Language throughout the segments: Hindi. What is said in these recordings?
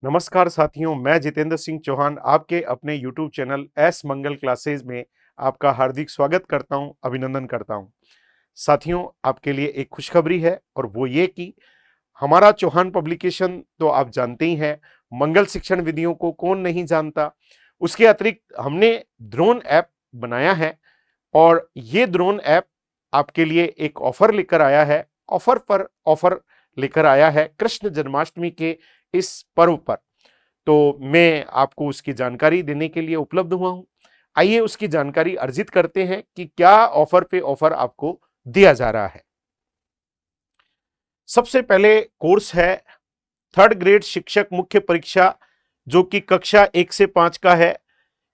नमस्कार साथियों, मैं जितेंद्र सिंह चौहान आपके अपने YouTube चैनल एस मंगल क्लासेज में आपका हार्दिक स्वागत करता हूं, अभिनंदन करता हूं। साथियों, आपके लिए एक खुशखबरी है और वो ये कि हमारा चौहान पब्लिकेशन तो आप जानते ही हैं, मंगल शिक्षण विधियों को कौन नहीं जानता। उसके अतिरिक्त हमने ड्रोन ऐप बनाया है और ये ड्रोन ऐप आपके लिए एक ऑफर लेकर आया है। ऑफर पर ऑफर लेकर आया है कृष्ण जन्माष्टमी के इस पर्व पर। तो मैं आपको उसकी जानकारी देने के लिए उपलब्ध हुआ हूं। आइए उसकी जानकारी अर्जित करते हैं कि क्या ऑफर पे ऑफर आपको दिया जा रहा है। सबसे पहले कोर्स है थर्ड ग्रेड शिक्षक मुख्य परीक्षा, जो कि कक्षा 1 से 5 का है।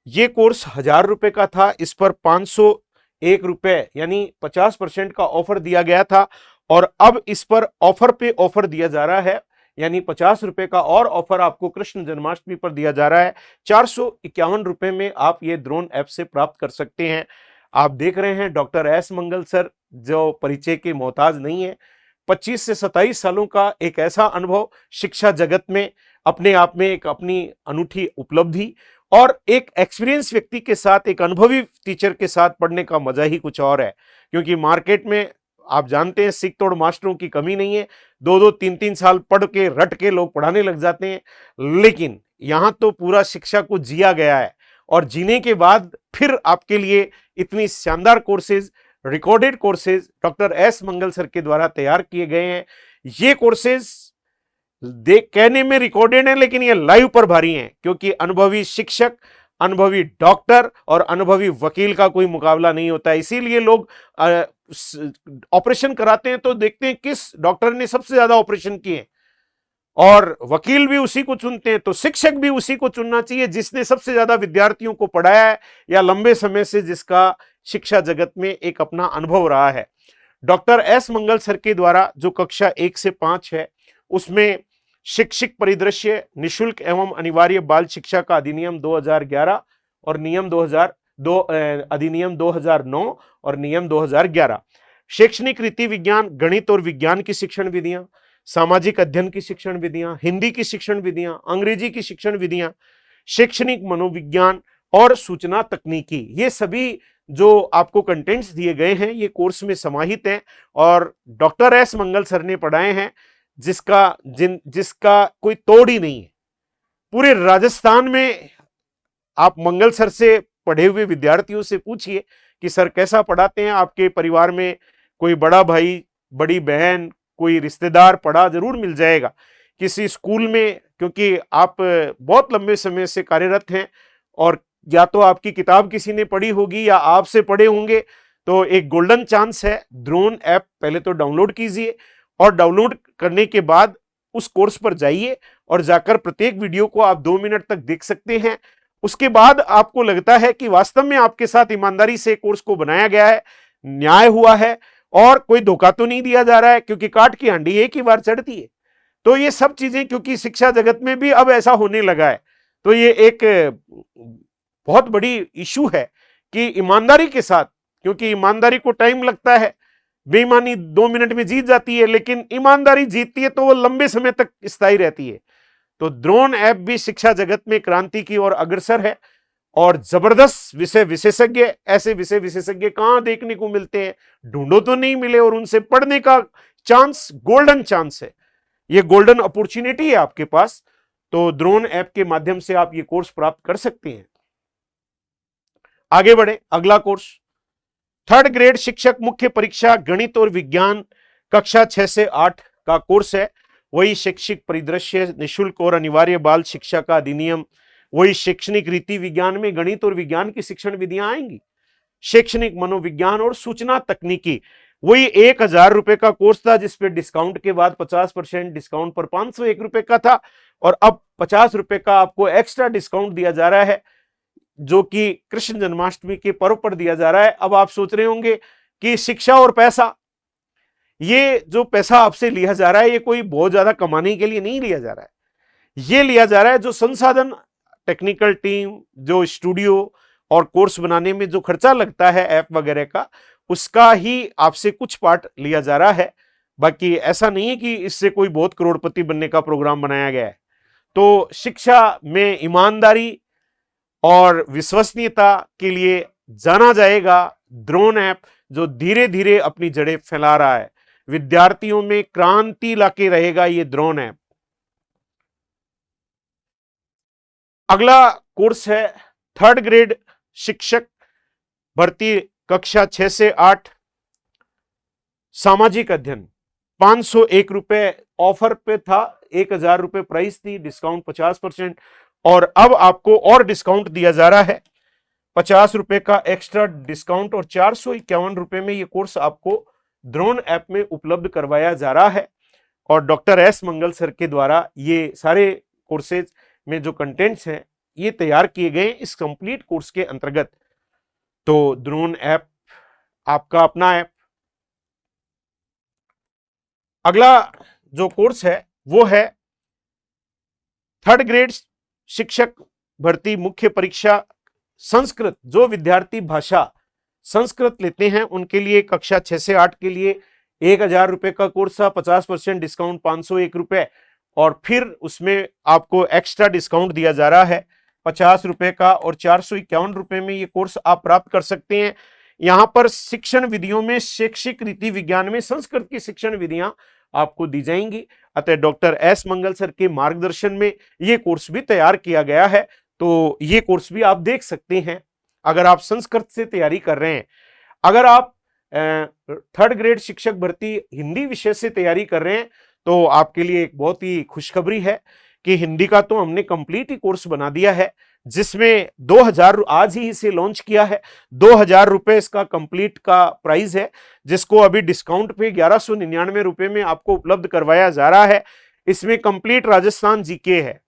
ये कोर्स 1000 रुपए का था, इस पर 501 रुपए यानी 50% का ऑफर दिया गया था और अब इस पर ऑफर पे ऑफर दिया जा रहा है, यानी 50 रुपए का और ऑफर आपको कृष्ण जन्माष्टमी पर दिया जा रहा है। 451 रुपए में आप ये ड्रोन ऐप से प्राप्त कर सकते हैं। आप देख रहे हैं डॉक्टर एस मंगल सर जो परिचय के मोहताज नहीं है। 25 से 27 सालों का एक ऐसा अनुभव शिक्षा जगत में अपने आप में एक अपनी अनूठी उपलब्धि और एक एक्सपीरियंस व्यक्ति के साथ, एक अनुभवी टीचर के साथ पढ़ने का मजा ही कुछ और है। क्योंकि मार्केट में आप जानते हैं सिक तोड़ मास्टरों की कमी नहीं है। 2-2 3-3 साल पढ़ के रट के लोग पढ़ाने लग जाते हैं, लेकिन यहां तो पूरा शिक्षा को जिया गया है और जीने के बाद फिर आपके लिए इतनी शानदार courses, recorded courses doctor S Mangal sir के द्वारा तैयार किए गए हैं। ये कोर्सेज देख कहने में रिकॉर्डेड है, लेकिन ये लाइव पर भारी हैं, क्योंकि अनुभवी शिक्षक, अनुभवी डॉक्टर और अनुभवी वकील का कोई मुकाबला नहीं होता है। इसीलिए लोग ऑपरेशन कराते हैं तो देखते हैं किस डॉक्टर ने सबसे ज्यादा ऑपरेशन किए, और वकील भी उसी को चुनते हैं। तो शिक्षक भी उसी को चुनना चाहिए जिसने सबसे ज्यादा विद्यार्थियों को पढ़ाया है या लंबे समय से जिसका शिक्षा जगत में एक अपना अनुभव रहा है। डॉक्टर एस मंगल सर के द्वारा जो कक्षा 1 से 5 है, उसमें शिक्षक परिदृश्य, निशुल्क एवं अनिवार्य बाल शिक्षा का अधिनियम 2011 और नियम 2002, अधिनियम 2009 और नियम 2011, शैक्षणिक रीति विज्ञान, गणित और विज्ञान की शिक्षण विधियां, सामाजिक अध्ययन की शिक्षण विधियां, हिंदी की शिक्षण विधियां, अंग्रेजी की शिक्षण विधियां, शैक्षणिक मनोविज्ञान और सूचना तकनीकी, ये सभी जो आपको कंटेंट्स दिए गए हैं ये कोर्स में समाहित हैं और डॉक्टर एस मंगल सर ने पढ़ाए हैं, जिसका कोई तोड़ ही नहीं है। पूरे राजस्थान में आप मंगल सर से पढ़े हुए विद्यार्थियों से पूछिए कि सर कैसा पढ़ाते हैं। आपके परिवार में कोई बड़ा भाई, बड़ी बहन, कोई रिश्तेदार पढ़ा जरूर मिल जाएगा किसी स्कूल में, क्योंकि आप बहुत लंबे समय से कार्यरत हैं और या तो आपकी किताब किसी ने पढ़ी होगी या आपसे पढ़े होंगे। तो एक गोल्डन चांस है, ड्रोन ऐप पहले तो डाउनलोड कीजिए और डाउनलोड करने के बाद उस कोर्स पर जाइए और जाकर प्रत्येक वीडियो को आप 2 मिनट तक देख सकते हैं। उसके बाद आपको लगता है कि वास्तव में आपके साथ ईमानदारी से कोर्स को बनाया गया है, न्याय हुआ है और कोई धोखा तो नहीं दिया जा रहा है, क्योंकि काट की हांडी एक ही बार चढ़ती है। तो ये सब चीजें क्योंकि शिक्षा जगत में भी अब ऐसा होने लगा है, तो ये एक बहुत बड़ी इशू है कि ईमानदारी के साथ, क्योंकि ईमानदारी को टाइम लगता है, बेईमानी 2 मिनट में जीत जाती है, लेकिन ईमानदारी जीतती है तो वो लंबे समय तक स्थायी रहती है। तो ड्रोन ऐप भी शिक्षा जगत में क्रांति की ओर अग्रसर है और जबरदस्त विषय विशेषज्ञ, ऐसे विषय विशेषज्ञ कहां देखने को मिलते हैं, ढूंढो तो नहीं मिले, और उनसे पढ़ने का चांस गोल्डन चांस है, ये गोल्डन अपॉर्चुनिटी है आपके पास। तो ड्रोन ऐप के माध्यम से आप ये कोर्स प्राप्त कर सकते हैं। आगे बढ़े, अगला कोर्स थर्ड ग्रेड शिक्षक मुख्य परीक्षा गणित और विज्ञान, कक्षा 6 से 8 का कोर्स है। वही शैक्षिक परिदृश्य, निशुल्क और अनिवार्य बाल शिक्षा का अधिनियम, वही शैक्षणिक रीति विज्ञान में गणित और विज्ञान की शिक्षण विधियां आएंगी, शैक्षणिक मनोविज्ञान और सूचना तकनीकी। वही 1000 रुपए का कोर्स था जिसपे डिस्काउंट के बाद 50% डिस्काउंट पर 501 रुपए का था, और अब 50 रुपए का आपको एक्स्ट्रा डिस्काउंट दिया जा रहा है, जो कि कृष्ण जन्माष्टमी के पर्व पर दिया जा रहा है। अब आप सोच रहे होंगे कि शिक्षा और पैसा, ये जो पैसा आपसे लिया जा रहा है ये कोई बहुत ज्यादा कमाने के लिए नहीं लिया जा रहा है, ये लिया जा रहा है जो संसाधन, टेक्निकल टीम, जो स्टूडियो और कोर्स बनाने में जो खर्चा लगता है ऐप वगैरह का, उसका ही आपसे कुछ पार्ट लिया जा रहा है। बाकी ऐसा नहीं है कि इससे कोई बहुत करोड़पति बनने का प्रोग्राम बनाया गया है। तो शिक्षा में ईमानदारी और विश्वसनीयता के लिए जाना जाएगा द्रोण ऐप, जो धीरे धीरे अपनी जड़ें फैला रहा है। विद्यार्थियों में क्रांति लाके रहेगा ये द्रोण ऐप। अगला कोर्स है थर्ड ग्रेड शिक्षक भर्ती कक्षा 6 से 8 सामाजिक अध्ययन। 501 रुपए ऑफर पे था, 1000 रुपए प्राइस थी, डिस्काउंट 50%, और अब आपको और डिस्काउंट दिया जा रहा है, 50 रुपए का एक्स्ट्रा डिस्काउंट, और 451 रुपए में ये कोर्स आपको द्रोण ऐप में उपलब्ध करवाया जा रहा है। और डॉक्टर एस मंगल सर के द्वारा ये सारे कोर्सेज में जो कंटेंट्स हैं ये तैयार किए गए इस कंप्लीट कोर्स के अंतर्गत। तो द्रोण ऐप आपका अपना ऐप। अगला जो कोर्स है वो है थर्ड ग्रेड शिक्षक भर्ती मुख्य परीक्षा संस्कृत। जो विद्यार्थी भाषा संस्कृत लेते हैं उनके लिए कक्षा 6 से 8 के लिए 1000 रुपए का कोर्स था, 50% डिस्काउंट 501 रुपए, और फिर उसमें आपको एक्स्ट्रा डिस्काउंट दिया जा रहा है 50 रुपए का, और 451 रुपए में ये कोर्स आप प्राप्त कर सकते हैं। यहां पर शिक्षण विधियों में शैक्षिक रीति विज्ञान में संस्कृत की शिक्षण विधियां आपको दी जाएंगी। अतः डॉक्टर एस मंगल सर के मार्गदर्शन में ये कोर्स भी तैयार किया गया है, तो ये कोर्स भी आप देख सकते हैं अगर आप संस्कृत से तैयारी कर रहे हैं। अगर आप थर्ड ग्रेड शिक्षक भर्ती हिंदी विषय से तैयारी कर रहे हैं तो आपके लिए एक बहुत ही खुशखबरी है कि हिंदी का तो हमने कंप्लीट ही कोर्स बना दिया है, जिसमें 2000 आज ही इसे लॉन्च किया है। 2000 रुपए इसका कंप्लीट का प्राइस है, जिसको अभी डिस्काउंट पे 1199 रुपए में आपको उपलब्ध करवाया जा रहा है। इसमें कंप्लीट राजस्थान जीके है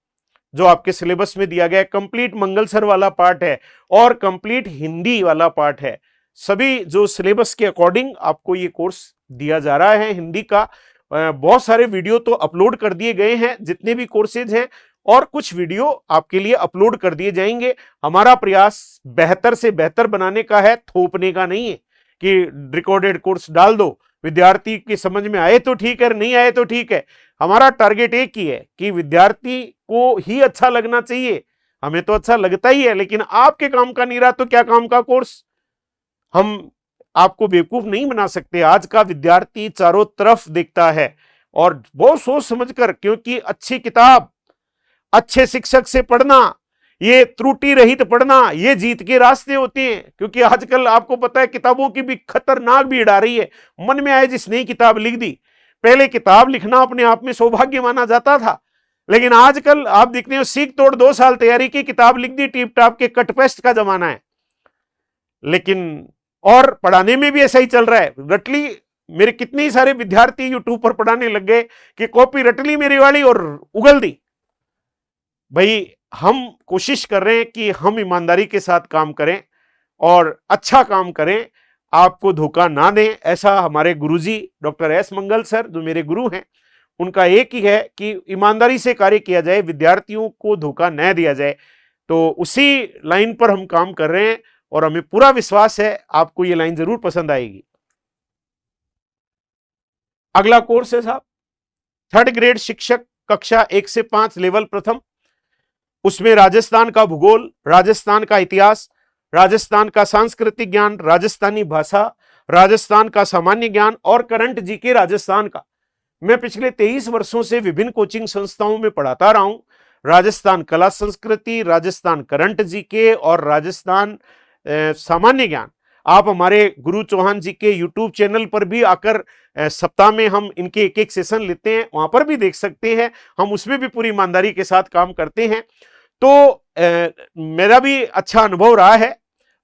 जो आपके सिलेबस में दिया गया है, कंप्लीट मंगल सर वाला पार्ट है और कंप्लीट हिंदी वाला पार्ट है। सभी जो सिलेबस के अकॉर्डिंग आपको ये कोर्स दिया जा रहा है हिंदी का। बहुत सारे वीडियो तो अपलोड कर दिए गए हैं जितने भी कोर्सेज हैं, और कुछ वीडियो आपके लिए अपलोड कर दिए जाएंगे। हमारा प्रयास बेहतर से बेहतर बनाने का है, थोपने का नहीं है कि रिकॉर्डेड कोर्स डाल दो, विद्यार्थी की समझ में आए तो ठीक है, नहीं आए तो ठीक है। हमारा टारगेट एक ही है कि विद्यार्थी को ही अच्छा लगना चाहिए। हमें तो अच्छा लगता ही है, लेकिन आपके काम का नहीं रहा तो क्या काम का कोर्स। हम आपको बेवकूफ नहीं बना सकते। आज का विद्यार्थी चारों तरफ देखता है और बहुत सोच समझकर, क्योंकि अच्छी किताब अच्छे शिक्षक से पढ़ना, ये त्रुटि रहित पढ़ना, ये जीत के रास्ते होते हैं। क्योंकि आजकल आपको पता है किताबों की भी खतरनाक भीड़ आ रही है। मन में आए जिस नई किताब लिख दी। पहले किताब लिखना अपने आप में सौभाग्य माना जाता था, लेकिन आजकल आप देखते हो सीख तोड़ 2 साल तैयारी की, किताब लिख दी, टीप टाप के कट पेस्ट का जमाना है। लेकिन और पढ़ाने में भी ऐसा ही चल रहा है। रटली मेरे कितने ही सारे विद्यार्थी यूट्यूब पर पढ़ाने लग गए कि कॉपी रटली मेरी वाली और उगल दी। भाई हम कोशिश कर रहे हैं कि हम ईमानदारी के साथ काम करें और अच्छा काम करें, आपको धोखा ना दें। ऐसा हमारे गुरुजी डॉक्टर एस मंगल सर जो मेरे गुरु हैं, उनका एक ही है कि ईमानदारी से कार्य किया जाए, विद्यार्थियों को धोखा न दिया जाए। तो उसी लाइन पर हम काम कर रहे हैं और हमें पूरा विश्वास है आपको ये लाइन जरूर पसंद आएगी। अगला कोर्स है साहब थर्ड ग्रेड शिक्षक कक्षा 1 से 5 लेवल प्रथम। उसमें राजस्थान का भूगोल, राजस्थान का इतिहास, राजस्थान का सांस्कृतिक ज्ञान, राजस्थानी भाषा, राजस्थान का सामान्य ज्ञान और करंट जीके राजस्थान का। मैं पिछले 23 वर्षों से विभिन्न कोचिंग संस्थाओं में पढ़ाता रहा हूं। राजस्थान कला संस्कृति, राजस्थान करंट जीके और राजस्थान सामान्य ज्ञान। आप हमारे गुरु चौहान जी के यूट्यूब चैनल पर भी आकर सप्ताह में हम इनके एक एक सेशन लेते हैं, वहां पर भी देख सकते हैं। हम उसमें भी पूरी ईमानदारी के साथ काम करते हैं। तो मेरा भी अच्छा अनुभव रहा है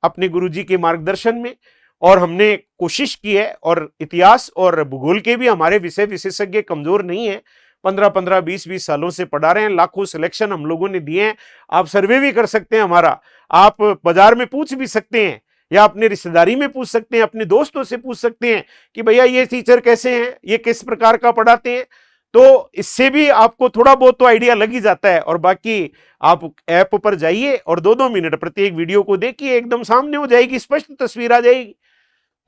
अपने गुरुजी के मार्गदर्शन में, और हमने कोशिश की है। और इतिहास और भूगोल के भी हमारे विषय विशेषज्ञ कमजोर नहीं है। 15-15, 20-20 सालों से पढ़ा रहे हैं। लाखों सिलेक्शन हम लोगों ने दिए हैं। आप सर्वे भी कर सकते हैं हमारा, आप बाजार में पूछ भी सकते हैं या अपने रिश्तेदारी में पूछ सकते हैं, अपने दोस्तों से पूछ सकते हैं कि भैया ये टीचर कैसे हैं, ये किस प्रकार का पढ़ाते हैं। तो इससे भी आपको थोड़ा बहुत तो आइडिया लग ही जाता है। और बाकी आप ऐप पर जाइए और 2-2 मिनट प्रत्येक वीडियो को देखिए, एकदम सामने हो जाएगी, स्पष्ट तस्वीर आ जाएगी।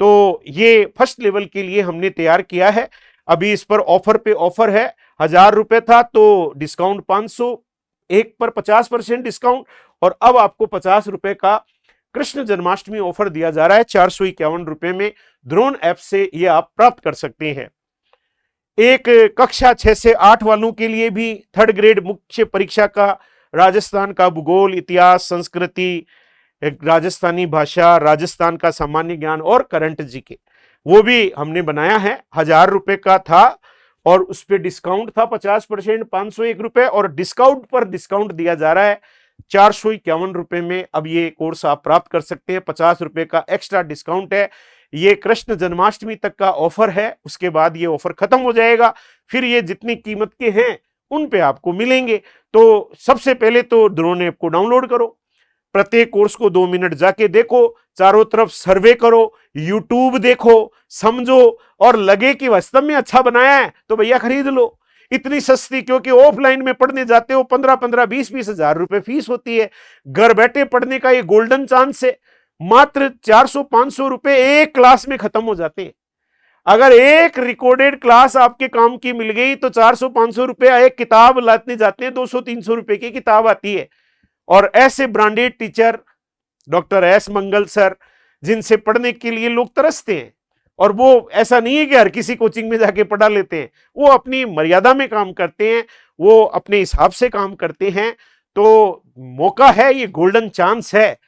तो ये फर्स्ट लेवल के लिए हमने तैयार किया है। अभी इस पर ऑफर पे ऑफर है। 1000 रुपए था तो डिस्काउंट 500 एक पर 50% डिस्काउंट, और अब आपको 50 रुपए का कृष्ण जन्माष्टमी ऑफर दिया जा रहा है 451 रुपए में। ड्रोन ऐप से ये आप प्राप्त कर सकते हैं। एक कक्षा 6 से 8 वालों के लिए भी 3rd ग्रेड मुख्य परीक्षा का राजस्थान का भूगोल, इतिहास, संस्कृति, राजस्थानी भाषा, राजस्थान का सामान्य ज्ञान और करंट जीके, वो भी हमने बनाया है। 1000 रुपए का था और उस पर डिस्काउंट था 50%, 501 रुपए, और डिस्काउंट पर डिस्काउंट दिया जा रहा है 451 रुपए में। अब ये कोर्स आप प्राप्त कर सकते हैं। 50 रुपए का एक्स्ट्रा डिस्काउंट है। ये कृष्ण जन्माष्टमी तक का ऑफर है, उसके बाद ये ऑफर खत्म हो जाएगा। फिर ये जितनी कीमत के हैं उन पे आपको मिलेंगे। तो सबसे पहले तो ड्रोन ऐप को डाउनलोड करो, प्रत्येक कोर्स को 2 मिनट जाके देखो, चारों तरफ सर्वे करो, यूट्यूब देखो, समझो, और लगे कि वास्तव में अच्छा बनाया है तो भैया खरीद लो। इतनी सस्ती, क्योंकि ऑफलाइन में पढ़ने जाते हो 15-15, 20-20 हजार रुपए फीस होती है। घर बैठे पढ़ने का ये गोल्डन चांस है। मात्र 400-500 रुपए एक क्लास में खत्म हो जाते हैं। अगर एक रिकॉर्डेड क्लास आपके काम की मिल गई तो 400-500 रुपए एक किताब लाते जाते हैं, 200-300 रुपए की किताब आती है। और ऐसे branded teacher doctor S Mangal sir, जिनसे पढ़ने के लिए लोग तरसते हैं, और वो ऐसा नहीं है कि हर किसी कोचिंग में जाके पढ़ा लेते हैं, वो अपनी मर्यादा में काम करते हैं, वो अपने हिसाब से काम करते हैं। तो मौका है, ये गोल्डन चांस है।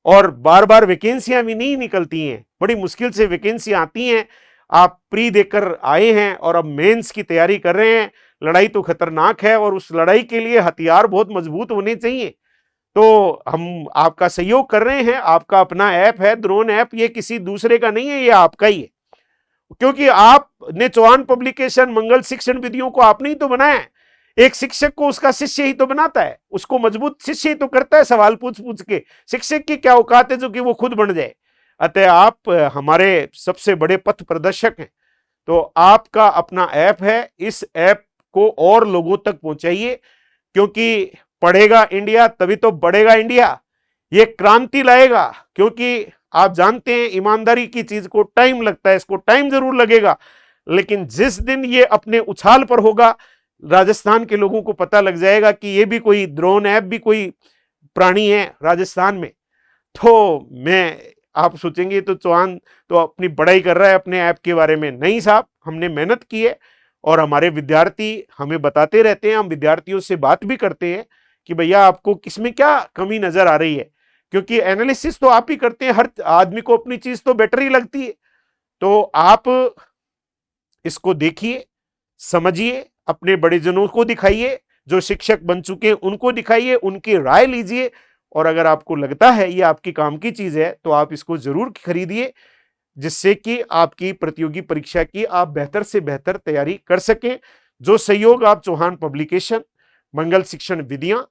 और बार बार वैकेंसियां भी नहीं निकलती हैं, बड़ी मुश्किल से वैकेंसी आती हैं। आप प्री देकर आए हैं और अब मेंस की तैयारी कर रहे हैं। लड़ाई तो खतरनाक है और उस लड़ाई के लिए हथियार बहुत मजबूत होने चाहिए। तो हम आपका सहयोग कर रहे हैं। आपका अपना ऐप है ड्रोन ऐप, ये किसी दूसरे का नहीं है, ये आपका ही है। क्योंकि आपने चौहान पब्लिकेशन मंगल शिक्षण विधियों को आपने ही तो बनाया है। एक शिक्षक को उसका शिष्य ही तो बनाता है, उसको मजबूत शिष्य ही तो करता है सवाल पूछ पूछ के। शिक्षक की क्या औकात है जो कि वो खुद बन जाए। अतः आप हमारे सबसे बड़े पथ प्रदर्शक हैं। तो आपका अपना ऐप है, इस ऐप को और लोगों तक पहुंचाइए, क्योंकि पढ़ेगा इंडिया तभी तो बढ़ेगा इंडिया। ये क्रांति लाएगा, क्योंकि आप जानते हैं ईमानदारी की चीज को टाइम लगता है, इसको टाइम जरूर लगेगा, लेकिन जिस दिन ये अपने उछाल पर होगा, राजस्थान के लोगों को पता लग जाएगा कि ये भी कोई ड्रोन ऐप भी कोई प्राणी है राजस्थान में। तो आप सोचेंगे तो चौहान तो अपनी बड़ाई कर रहा है अपने ऐप के बारे में। नहीं साहब, हमने मेहनत की है और हमारे विद्यार्थी हमें बताते रहते हैं। हम विद्यार्थियों से बात भी करते हैं कि भैया आपको किसमें क्या कमी नजर आ रही है, क्योंकि एनालिसिस तो आप ही करते हैं। हर आदमी को अपनी चीज तो बेटर ही लगती है। तो आप इसको देखिए, समझिए, अपने बड़े जनों को दिखाइए, जो शिक्षक बन चुके हैं उनको दिखाइए, उनकी राय लीजिए, और अगर आपको लगता है ये आपकी काम की चीज है तो आप इसको जरूर खरीदिए, जिससे कि आपकी प्रतियोगी परीक्षा की आप बेहतर से बेहतर तैयारी कर सकें। जो सहयोग आप चौहान पब्लिकेशन, मंगल शिक्षण विधियां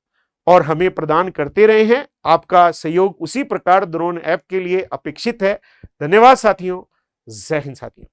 और हमें प्रदान करते रहे हैं, आपका सहयोग उसी प्रकार ड्रोन ऐप के लिए अपेक्षित है। धन्यवाद साथियों। जय हिंद साथियों।